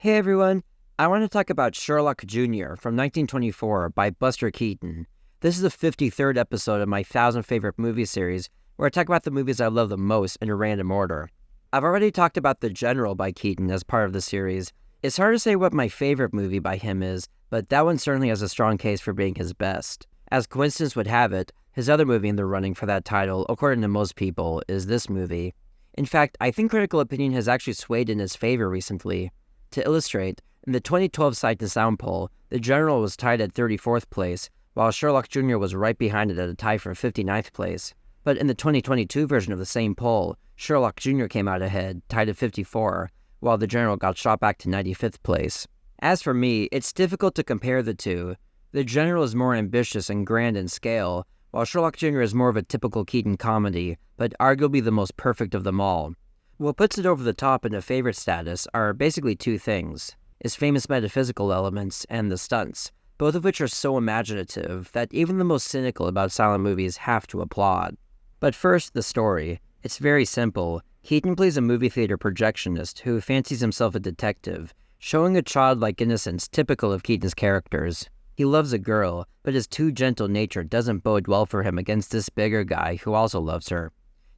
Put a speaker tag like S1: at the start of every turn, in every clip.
S1: Hey everyone, I want to talk about Sherlock Jr. from 1924 by Buster Keaton. This is the 53rd episode of my 1,000 favorite movie series, where I talk about the movies I love the most in a random order. I've already talked about The General by Keaton as part of the series. It's hard to say what my favorite movie by him is, but that one certainly has a strong case for being his best. As coincidence would have it, his other movie in the running for that title, according to most people, is this movie. In fact, I think critical opinion has actually swayed in his favor recently. To illustrate, in the 2012 Sight and Sound poll, The General was tied at 34th place, while Sherlock Jr. was right behind it at a tie for 59th place. But in the 2022 version of the same poll, Sherlock Jr. came out ahead, tied at 54, while The General got shot back to 95th place. As for me, it's difficult to compare the two. The General is more ambitious and grand in scale, while Sherlock Jr. is more of a typical Keaton comedy, but arguably the most perfect of them all. What puts it over the top in a favorite status are basically two things: its famous metaphysical elements and the stunts, both of which are so imaginative that even the most cynical about silent movies have to applaud. But first, the story. It's very simple. Keaton plays a movie theater projectionist who fancies himself a detective, showing a childlike innocence typical of Keaton's characters. He loves a girl, but his too gentle nature doesn't bode well for him against this bigger guy who also loves her.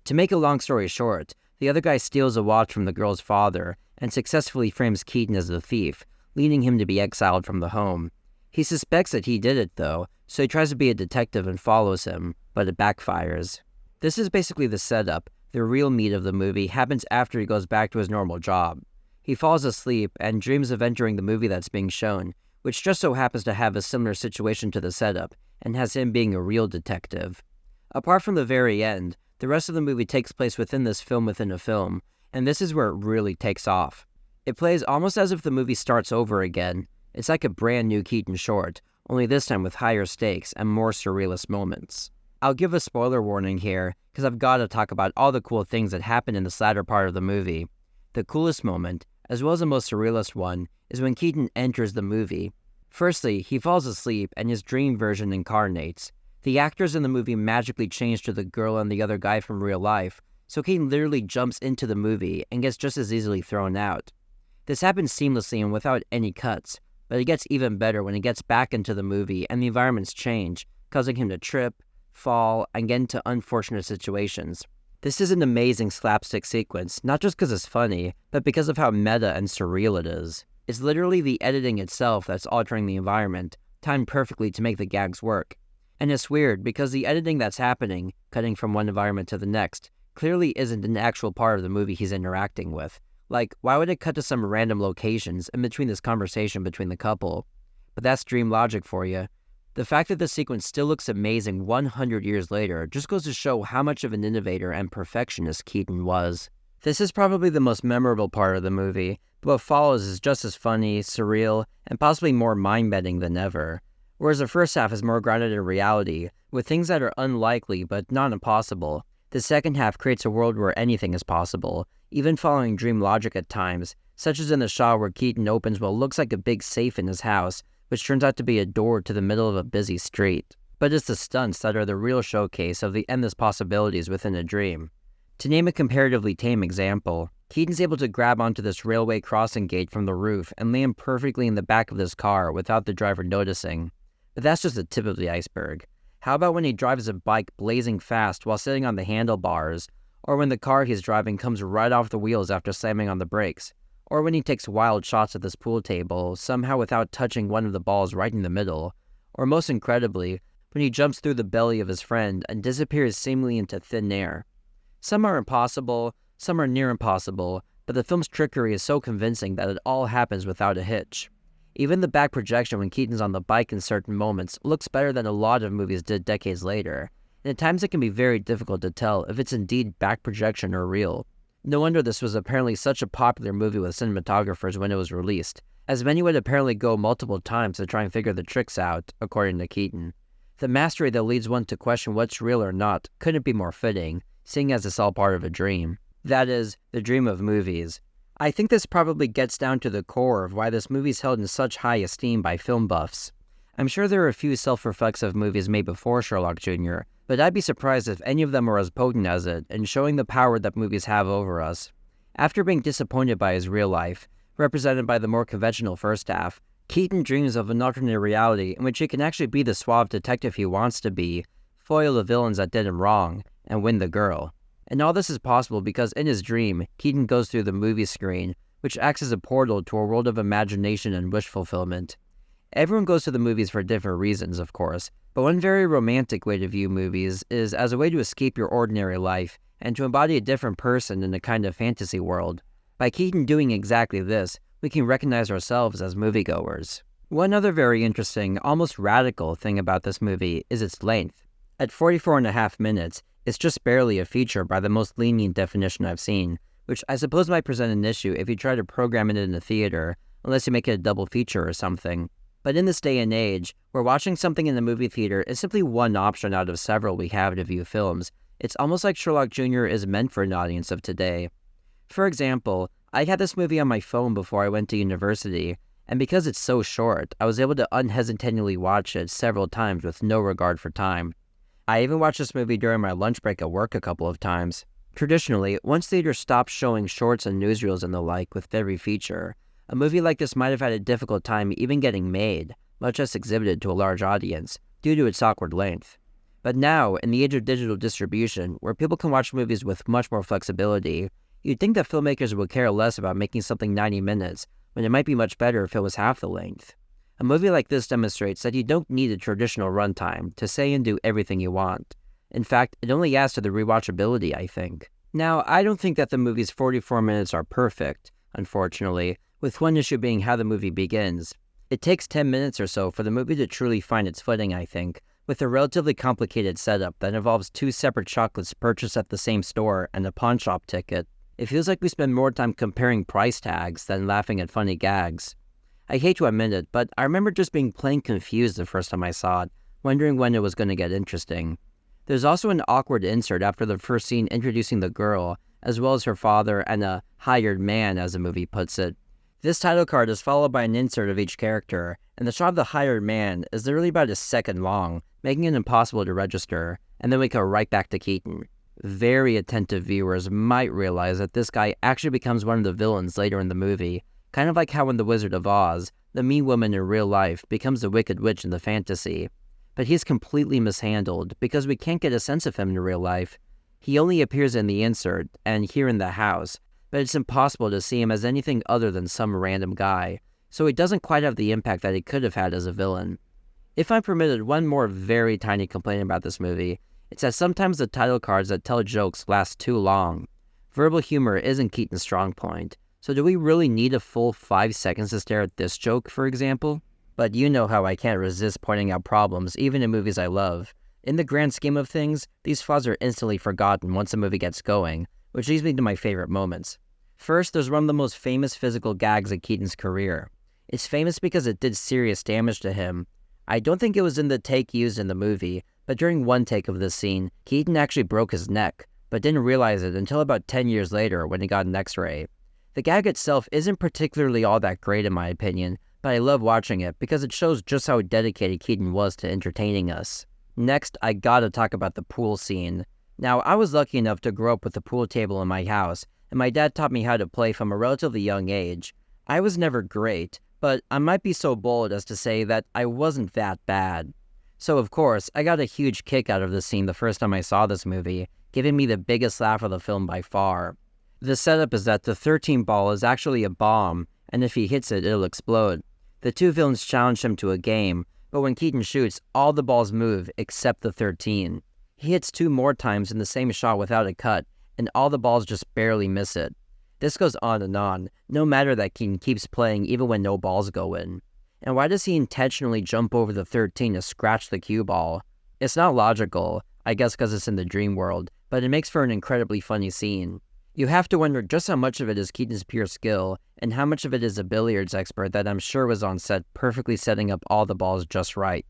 S1: To make a long story short, the other guy steals a watch from the girl's father and successfully frames Keaton as the thief, leading him to be exiled from the home. He suspects that he did it, though, so he tries to be a detective and follows him, but it backfires. This is basically the setup. The real meat of the movie happens after he goes back to his normal job. He falls asleep and dreams of entering the movie that's being shown, which just so happens to have a similar situation to the setup, and has him being a real detective. Apart from the very end, the rest of the movie takes place within this film within a film, and this is where it really takes off. It plays almost as if the movie starts over again. It's like a brand new Keaton short, only this time with higher stakes and more surrealist moments. I'll give a spoiler warning here, because I've got to talk about all the cool things that happen in this latter part of the movie. The coolest moment, as well as the most surrealist one, is when Keaton enters the movie. Firstly, he falls asleep and his dream version incarnates. The actors in the movie magically change to the girl and the other guy from real life, so Keaton literally jumps into the movie and gets just as easily thrown out. This happens seamlessly and without any cuts, but it gets even better when he gets back into the movie and the environments change, causing him to trip, fall, and get into unfortunate situations. This is an amazing slapstick sequence, not just because it's funny, but because of how meta and surreal it is. It's literally the editing itself that's altering the environment, timed perfectly to make the gags work. And it's weird because the editing that's happening, cutting from one environment to the next, clearly isn't an actual part of the movie he's interacting with. Like, why would it cut to some random locations in between this conversation between the couple? But that's dream logic for you. The fact that the sequence still looks amazing 100 years later just goes to show how much of an innovator and perfectionist Keaton was. This is probably the most memorable part of the movie, but what follows is just as funny, surreal, and possibly more mind-bending than ever. Whereas the first half is more grounded in reality, with things that are unlikely but not impossible. The second half creates a world where anything is possible, even following dream logic at times, such as in the shot where Keaton opens what looks like a big safe in his house, which turns out to be a door to the middle of a busy street. But it's the stunts that are the real showcase of the endless possibilities within a dream. To name a comparatively tame example, Keaton's able to grab onto this railway crossing gate from the roof and land perfectly in the back of this car without the driver noticing. But that's just the tip of the iceberg. How about when he drives a bike blazing fast while sitting on the handlebars, or when the car he's driving comes right off the wheels after slamming on the brakes, or when he takes wild shots at this pool table, somehow without touching one of the balls right in the middle, or most incredibly, when he jumps through the belly of his friend and disappears seemingly into thin air. Some are impossible, some are near impossible, but the film's trickery is so convincing that it all happens without a hitch. Even the back projection when Keaton's on the bike in certain moments looks better than a lot of movies did decades later, and at times it can be very difficult to tell if it's indeed back projection or real. No wonder this was apparently such a popular movie with cinematographers when it was released, as many would apparently go multiple times to try and figure the tricks out, according to Keaton. The mastery that leads one to question what's real or not couldn't be more fitting, seeing as it's all part of a dream. That is, the dream of movies. I think this probably gets down to the core of why this movie's held in such high esteem by film buffs. I'm sure there are a few self-reflexive movies made before Sherlock Jr., but I'd be surprised if any of them are as potent as it in showing the power that movies have over us. After being disappointed by his real life, represented by the more conventional first half, Keaton dreams of an alternate reality in which he can actually be the suave detective he wants to be, foil the villains that did him wrong, and win the girl. And all this is possible because in his dream, Keaton goes through the movie screen, which acts as a portal to a world of imagination and wish fulfillment. Everyone goes to the movies for different reasons, of course, but one very romantic way to view movies is as a way to escape your ordinary life and to embody a different person in a kind of fantasy world. By Keaton doing exactly this, we can recognize ourselves as moviegoers. One other very interesting, almost radical thing about this movie is its length. At 44.5 minutes, it's just barely a feature by the most lenient definition I've seen, which I suppose might present an issue if you try to program it in a theater, unless you make it a double feature or something. But in this day and age, where watching something in the movie theater is simply one option out of several we have to view films, it's almost like Sherlock Jr. is meant for an audience of today. For example, I had this movie on my phone before I went to university, and because it's so short, I was able to unhesitatingly watch it several times with no regard for time. I even watched this movie during my lunch break at work a couple of times. Traditionally, once theaters stopped showing shorts and newsreels and the like with every feature, a movie like this might have had a difficult time even getting made, much less exhibited to a large audience, due to its awkward length. But now, in the age of digital distribution, where people can watch movies with much more flexibility, you'd think that filmmakers would care less about making something 90 minutes, when it might be much better if it was half the length. A movie like this demonstrates that you don't need a traditional runtime to say and do everything you want. In fact, it only adds to the rewatchability, I think. Now, I don't think that the movie's 44 minutes are perfect, unfortunately, with one issue being how the movie begins. It takes 10 minutes or so for the movie to truly find its footing, I think, with a relatively complicated setup that involves 2 separate chocolates purchased at the same store and a pawn shop ticket. It feels like we spend more time comparing price tags than laughing at funny gags. I hate to admit it, but I remember just being plain confused the first time I saw it, wondering when it was going to get interesting. There's also an awkward insert after the first scene introducing the girl, as well as her father and a hired man, as the movie puts it. This title card is followed by an insert of each character, and the shot of the hired man is literally about a second long, making it impossible to register, and then we go right back to Keaton. Very attentive viewers might realize that this guy actually becomes one of the villains later in the movie, kind of like how in The Wizard of Oz, the mean woman in real life becomes the wicked witch in the fantasy. But he's completely mishandled because we can't get a sense of him in real life. He only appears in the insert and here in the house, but it's impossible to see him as anything other than some random guy, so he doesn't quite have the impact that he could have had as a villain. If I'm permitted one more very tiny complaint about this movie, it's that sometimes the title cards that tell jokes last too long. Verbal humor isn't Keaton's strong point, so do we really need a full 5 seconds to stare at this joke, for example? But you know how I can't resist pointing out problems, even in movies I love. In the grand scheme of things, these flaws are instantly forgotten once the movie gets going, which leads me to my favorite moments. First, there's one of the most famous physical gags of Keaton's career. It's famous because it did serious damage to him. I don't think it was in the take used in the movie, but during one take of this scene, Keaton actually broke his neck, but didn't realize it until about 10 years later when he got an x-ray. The gag itself isn't particularly all that great in my opinion, but I love watching it because it shows just how dedicated Keaton was to entertaining us. Next, I gotta talk about the pool scene. Now, I was lucky enough to grow up with a pool table in my house, and my dad taught me how to play from a relatively young age. I was never great, but I might be so bold as to say that I wasn't that bad. So of course, I got a huge kick out of this scene the first time I saw this movie, giving me the biggest laugh of the film by far. The setup is that the 13 ball is actually a bomb, and if he hits it, it'll explode. The two villains challenge him to a game, but when Keaton shoots, all the balls move except the 13. He hits 2 more times in the same shot without a cut, and all the balls just barely miss it. This goes on, no matter that Keaton keeps playing even when no balls go in. And why does he intentionally jump over the 13 to scratch the cue ball? It's not logical, I guess because it's in the dream world, but it makes for an incredibly funny scene. You have to wonder just how much of it is Keaton's pure skill, and how much of it is a billiards expert that I'm sure was on set perfectly setting up all the balls just right.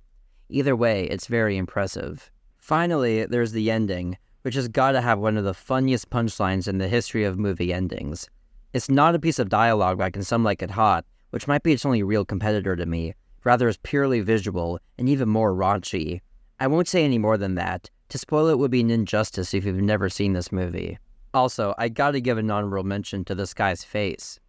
S1: Either way, it's very impressive. Finally, there's the ending, which has gotta have one of the funniest punchlines in the history of movie endings. It's not a piece of dialogue like in Some Like It Hot, which might be its only real competitor to me, rather is purely visual and even more raunchy. I won't say any more than that. To spoil it would be an injustice if you've never seen this movie. Also, I gotta give an honorable mention to this guy's face.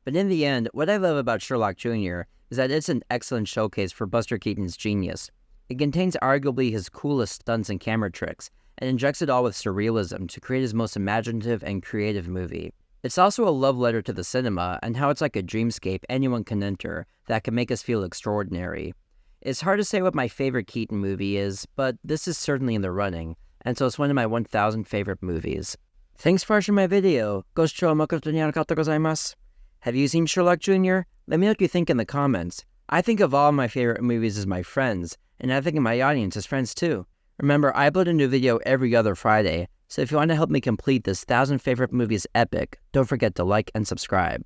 S1: But in the end, what I love about Sherlock Jr. is that it's an excellent showcase for Buster Keaton's genius. It contains arguably his coolest stunts and camera tricks, and injects it all with surrealism to create his most imaginative and creative movie. It's also a love letter to the cinema and how it's like a dreamscape anyone can enter that can make us feel extraordinary. It's hard to say what my favorite Keaton movie is, but this is certainly in the running, and so it's one of my 1,000 favorite movies. Thanks for watching my video. Goshoujo makoto ni arigatou gozaimasu. Have you seen Sherlock Jr.? Let me know what you think in the comments. I think of all my favorite movies as my friends, and I think of my audience as friends too. Remember, I upload a new video every other Friday, so if you want to help me complete this 1,000 favorite movies epic, don't forget to like and subscribe.